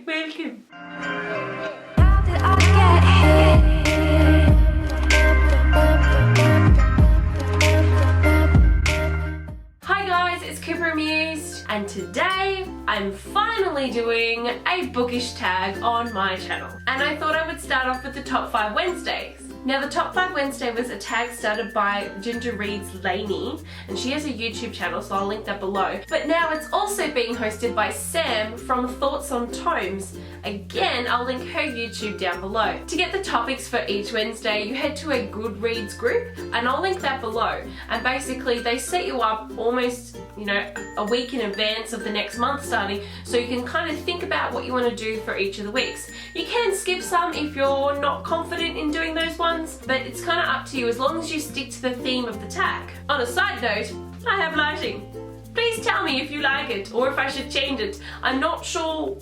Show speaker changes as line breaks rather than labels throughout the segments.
welcome. Hi guys, it's Cooper Amused, and today I'm finally doing a bookish tag on my channel. And I thought I would start off with the Top 5 Wednesdays. Now the Top 5 Wednesday was a tag started by Ginger Reads Laney, and she has a YouTube channel, so I'll link that below. But now it's also being hosted by Sam from Thoughts on Tomes. Again, I'll link her YouTube down below. To get the topics for each Wednesday, you head to a Goodreads group, and I'll link that below. And basically they set you up almost, a week in advance of the next month starting, so you can kind of think about what you want to do for each of the weeks. You can skip some if you're not confident in doing those ones, but it's kind of up to you as long as you stick to the theme of the tag. On a side note, I have lighting. Please tell me if you like it or if I should change it. I'm not sure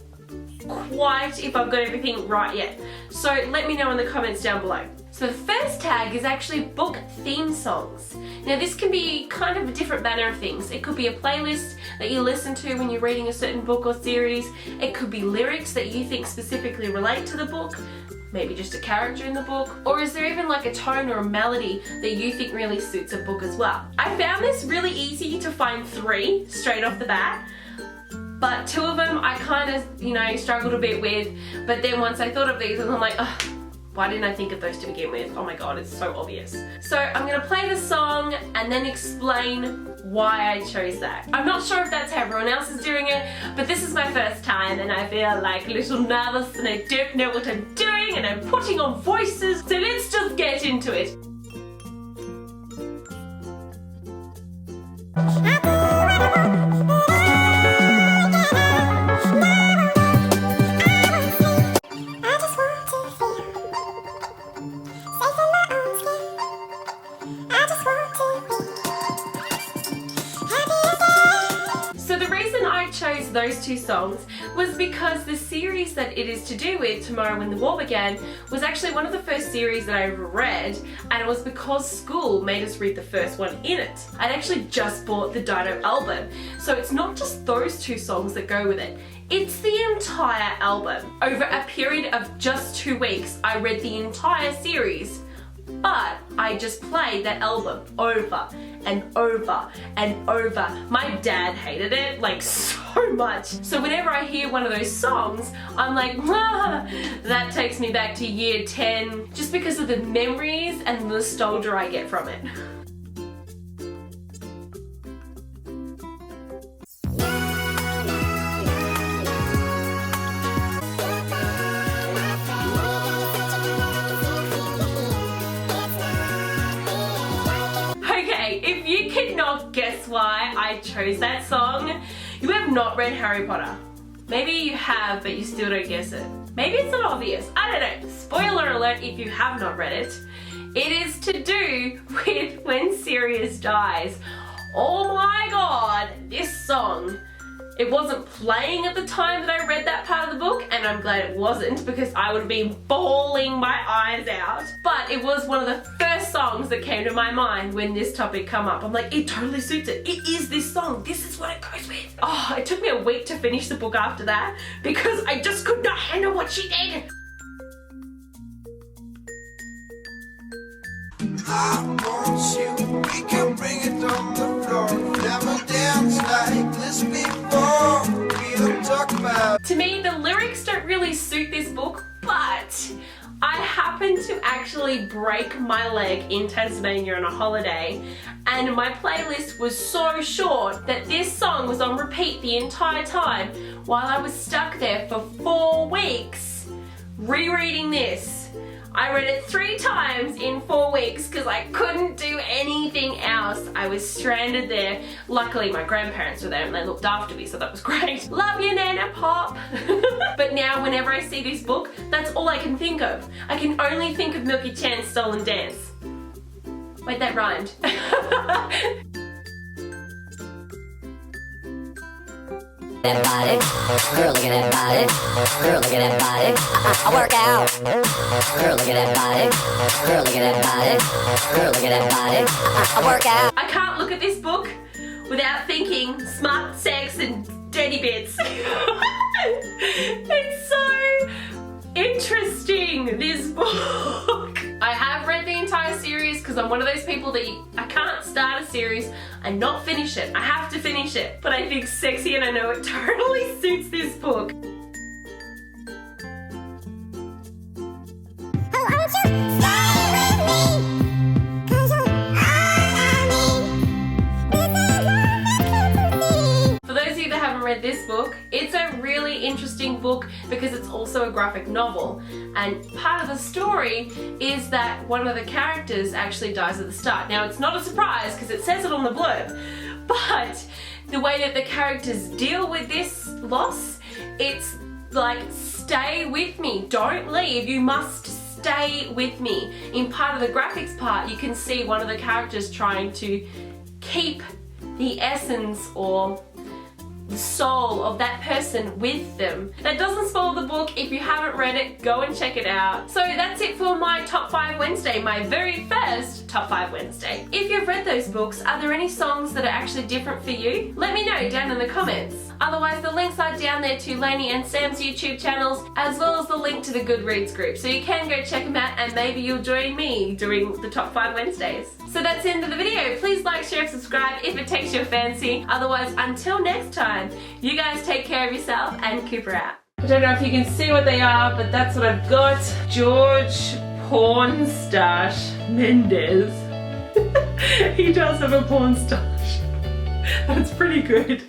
quite if I've got everything right yet, so let me know in the comments down below. So the first tag is actually book theme songs. Now this can be kind of a different manner of things. It could be a playlist that you listen to when you're reading a certain book or series. It could be lyrics that you think specifically relate to the book, maybe just a character in the book, or is there even like a tone or a melody that you think really suits a book as well? I found this really easy to find 3 straight off the bat, but 2 of them I kind of, struggled a bit with, but then once I thought of these, I'm like, ugh, why didn't I think of those to begin with? Oh my god, it's so obvious. So I'm gonna play the song and then explain why I chose that. I'm not sure if that's how everyone else is doing it, but this is my first time and I feel like a little nervous and I don't know what I'm doing and I'm putting on voices, so let's just get into it. Chose those 2 songs was because the series that it is to do with, Tomorrow When the War Began, was actually one of the first series that I ever read, and it was because school made us read the first one in it. I'd actually just bought the Dido album, so it's not just those 2 songs that go with it. It's the entire album. Over a period of just 2 weeks, I read the entire series, but I just played that album over and over and over. My dad hated it like so much. So whenever I hear one of those songs, I'm like, ah, that takes me back to year 10, just because of the memories and the nostalgia I get from it. If you cannot guess why I chose that song, you have not read Harry Potter. Maybe you have, but you still don't guess it. Maybe it's not obvious. I don't know. Spoiler alert if you have not read it. It is to do with when Sirius dies. Oh my god, this song. It wasn't playing at the time that I read that part of the book, and I'm glad it wasn't because I would have been bawling my eyes out. But it was one of the first songs that came to my mind when this topic come up. I'm like, it totally suits it. It is this song. This is what it goes with. Oh, it took me a week to finish the book after that because I just could not handle what she did.
I want you, we can bring it on the floor. Never danced like this before. We don't talk about.
To me, the lyrics don't really suit this book, but I happened to actually break my leg in Tasmania on a holiday, and my playlist was so short that this song was on repeat the entire time while I was stuck there for 4 weeks rereading this. I read it 3 times in 4 weeks because I couldn't do anything else. I was stranded there. Luckily my grandparents were there and they looked after me, so that was great. Love you, Nana Pop. But now whenever I see this book, that's all I can think of. I can only think of Milky Chan's Stolen Dance. Wait, that rhymed.
That body, girl, look at that body, girl, look at that body, I work out, girl, look at that body, girl, look at that body, girl, look at that body, I work out.
I can't look at this book without thinking smart sex and dirty bits. It's one of those people that I can't start a series and not finish it. I have to finish it. But I think sexy, and I know it totally suits this book. Read this book. It's a really interesting book because it's also a graphic novel, and part of the story is that one of the characters actually dies at the start. Now it's not a surprise because it says it on the blurb, but the way that the characters deal with this loss, it's like, stay with me, don't leave, you must stay with me. In part of the graphics part, you can see one of the characters trying to keep the essence or the soul of that person with them. That doesn't spoil the book. If you haven't read it, go and check it out. So that's it for my Top 5 Wednesday, my very first Top 5 Wednesday. If you've read those books, are there any songs that are actually different for you? Let me know down in the comments. Otherwise, the links are down there to Lainey and Sam's YouTube channels, as well as the link to the Goodreads group. So you can go check them out, and maybe you'll join me doing the Top 5 Wednesdays. So that's the end of the video. Please like, share, and subscribe if it takes your fancy. Otherwise, until next time, you guys take care of yourself, and Cooper out. I don't know if you can see what they are, but that's what I've got. George Pornstache Mendez. He does have a porn stash. That's pretty good.